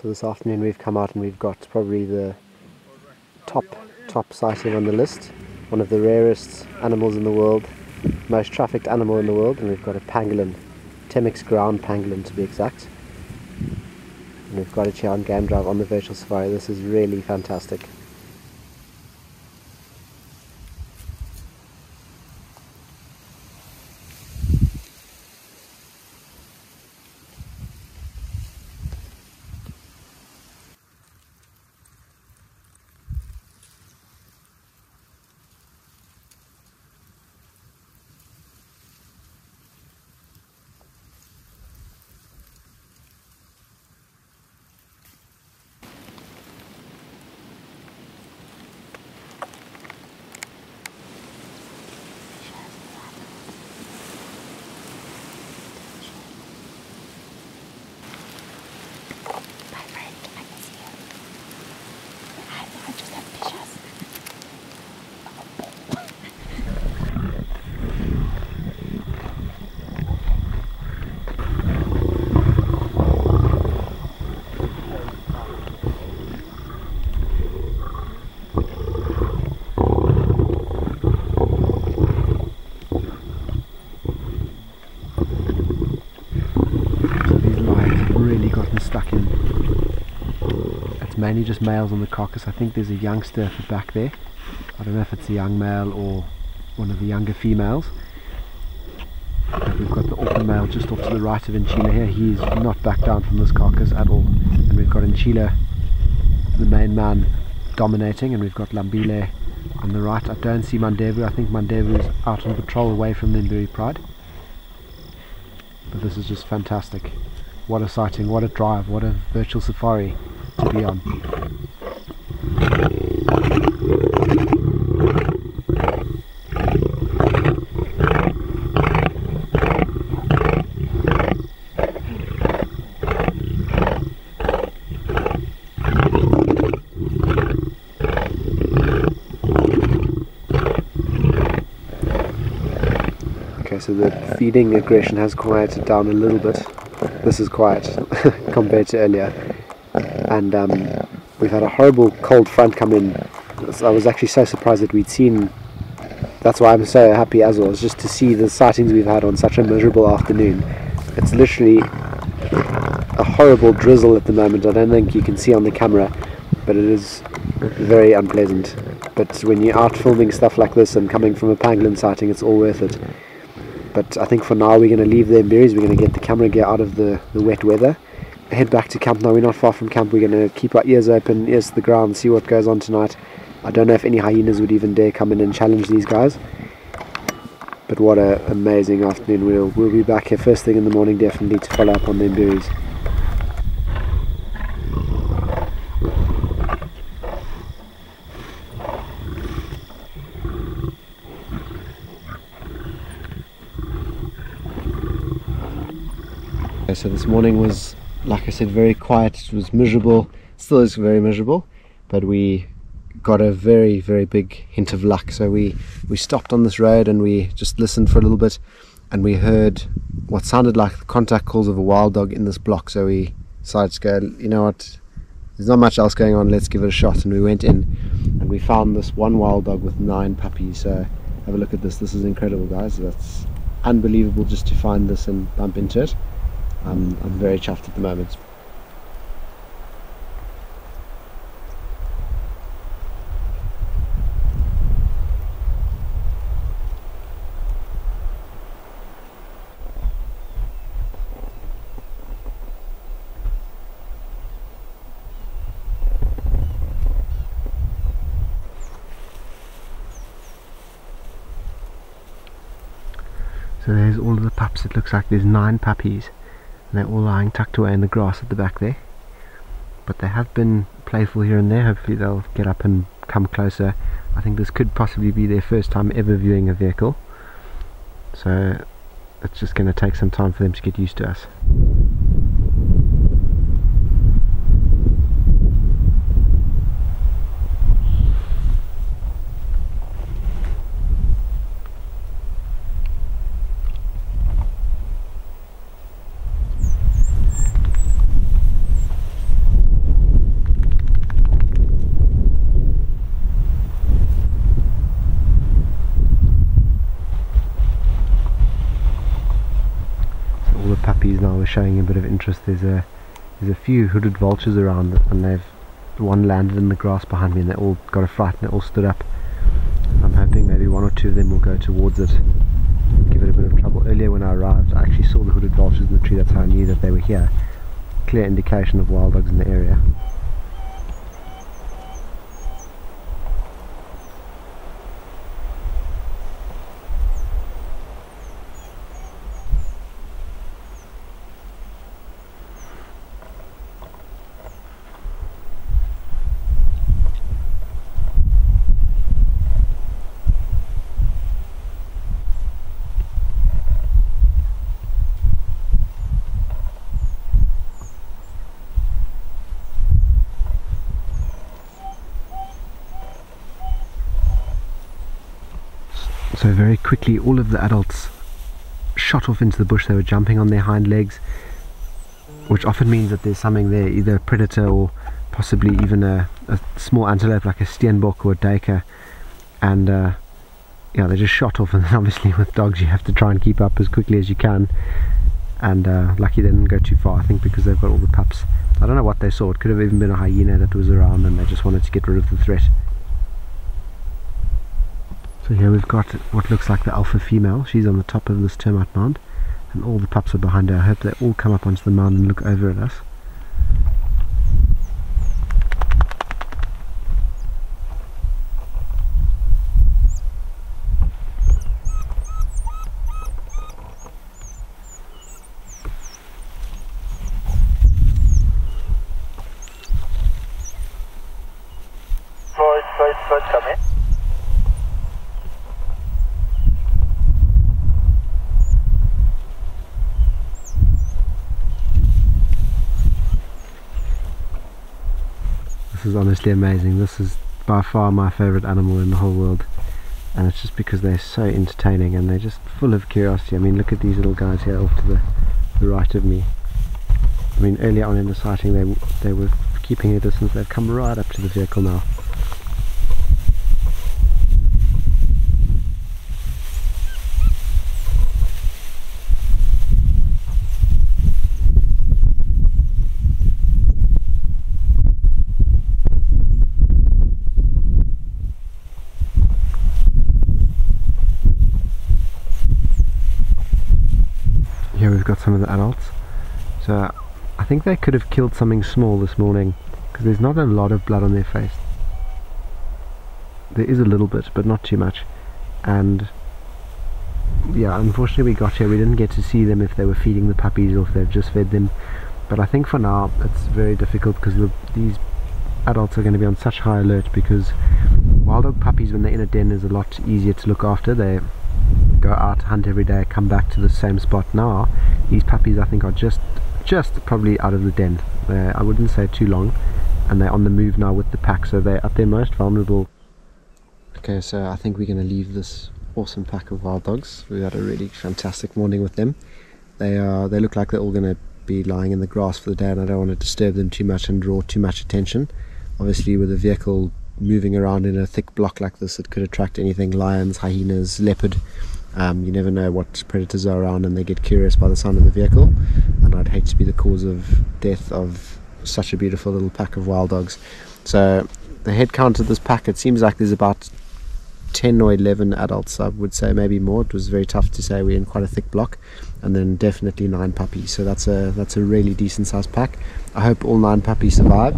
So this afternoon we've come out and we've got probably the top sighting on the list. One of the rarest animals in the world, most trafficked animal in the world, and we've got a pangolin, Temminck's ground pangolin to be exact. And we've got it here on Game Drive on the virtual safari. This is really fantastic. Stuck in. It's mainly just males on the carcass. I think there's a youngster at the back there. I don't know if it's a young male or one of the younger females. But we've got the orphan male just off to the right of Inchila here. He's not back down from this carcass at all. And we've got Inchila, the main man, dominating, and we've got Lambile on the right. I don't see Mandevu. I think Mandevu is out on patrol away from the Mbiris Pride. But this is just fantastic. What a sighting, what a drive, what a virtual safari to be on. Okay, so the feeding aggression has quieted down a little bit. This is quiet compared to earlier, and we've had a horrible cold front come in. I was actually so surprised that we'd seen. That's why I'm so happy as well, is just to see the sightings we've had on such a miserable afternoon. It's literally a horrible drizzle at the moment. I don't think you can see on the camera, but it is very unpleasant. But when you're out filming stuff like this and coming from a pangolin sighting, it's all worth it. But I think for now we're going to leave the Mbiris. We're going to get the camera gear out of the wet weather, head back to camp. Now we're not far from camp. We're going to keep our ears open, ears to the ground, see what goes on tonight. I don't know if any hyenas would even dare come in and challenge these guys. But what an amazing afternoon. We'll be back here first thing in the morning definitely to follow up on the Mbiris. So this morning was, like I said, very quiet. It was miserable, still is very miserable, but we got a very, very big hint of luck. So we stopped on this road and we just listened for a little bit, and we heard what sounded like the contact calls of a wild dog in this block. So we decided to go, you know what, there's not much else going on, let's give it a shot. And we went in and we found this one wild dog with 9 puppies. So have a look at this. This is incredible, guys. That's unbelievable just to find this and bump into it. I'm very chuffed at the moment. So there's all of the pups. It looks like there's 9 puppies. And they're all lying tucked away in the grass at the back there. But they have been playful here and there. Hopefully they'll get up and come closer. I think this could possibly be their first time ever viewing a vehicle. So it's just going to take some time for them to get used to us. showing a bit of interest. There's a few hooded vultures around, and one landed in the grass behind me, and they all got a fright and they all stood up. I'm hoping maybe one or two of them will go towards it, give it a bit of trouble. Earlier when I arrived, I actually saw the hooded vultures in the tree. That's how I knew that they were here. Clear indication of wild dogs in the area. So very quickly all of the adults shot off into the bush. They were jumping on their hind legs, which often means that there's something there, either a predator or possibly even a small antelope like a steenbok or a duiker. And yeah, they just shot off, and then obviously with dogs you have to try and keep up as quickly as you can. And lucky they didn't go too far, I think because they've got all the pups. I don't know what they saw. It could have even been a hyena that was around and they just wanted to get rid of the threat. So here we've got what looks like the alpha female. She's on the top of this termite mound, and all the pups are behind her. I hope they all come up onto the mound and look over at us. Floyd, come in. This is honestly amazing. This is by far my favourite animal in the whole world, and it's just because they're so entertaining and they're just full of curiosity. I mean, look at these little guys here off to the right of me. I mean, earlier on in the sighting they were keeping a distance. They've come right up to the vehicle now. Here we've got some of the adults. So I think they could have killed something small this morning, because there's not a lot of blood on their face. There is a little bit, but not too much. And yeah, unfortunately we got here, we didn't get to see them if they were feeding the puppies or if they've just fed them. But I think for now it's very difficult, because these adults are going to be on such high alert, because wild dog puppies, when they're in a den, is a lot easier to look after. They go out, hunt every day, come back to the same spot. Now these puppies I think are just probably out of the den. I wouldn't say too long, and they're on the move now with the pack, so they're at their most vulnerable. Okay, so I think we're going to leave this awesome pack of wild dogs. We had a really fantastic morning with them. They look like they're all going to be lying in the grass for the day, and I don't want to disturb them too much and draw too much attention. Obviously with a vehicle moving around in a thick block like this, it could attract anything: lions, hyenas, leopard. You never know what predators are around, and they get curious by the sound of the vehicle, and I'd hate to be the cause of death of such a beautiful little pack of wild dogs. So the head count of this pack, it seems like there's about 10 or 11 adults, I would say, maybe more. It was very tough to say, we're in quite a thick block. And then definitely 9 puppies, so that's a really decent sized pack. I hope all 9 puppies survive.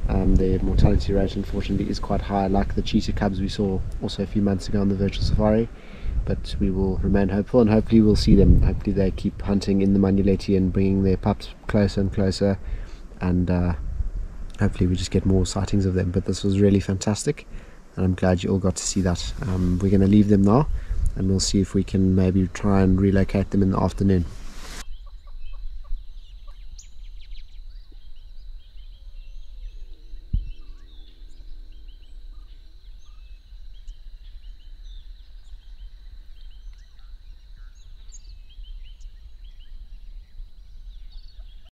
Their mortality rate unfortunately is quite high, like the cheetah cubs we saw also a few months ago on the virtual safari. But we will remain hopeful, and hopefully we'll see them. Hopefully they keep hunting in the Manuleti and bringing their pups closer and closer, and hopefully we just get more sightings of them. But this was really fantastic, and I'm glad you all got to see that. We're going to leave them now, and we'll see if we can maybe try and relocate them in the afternoon.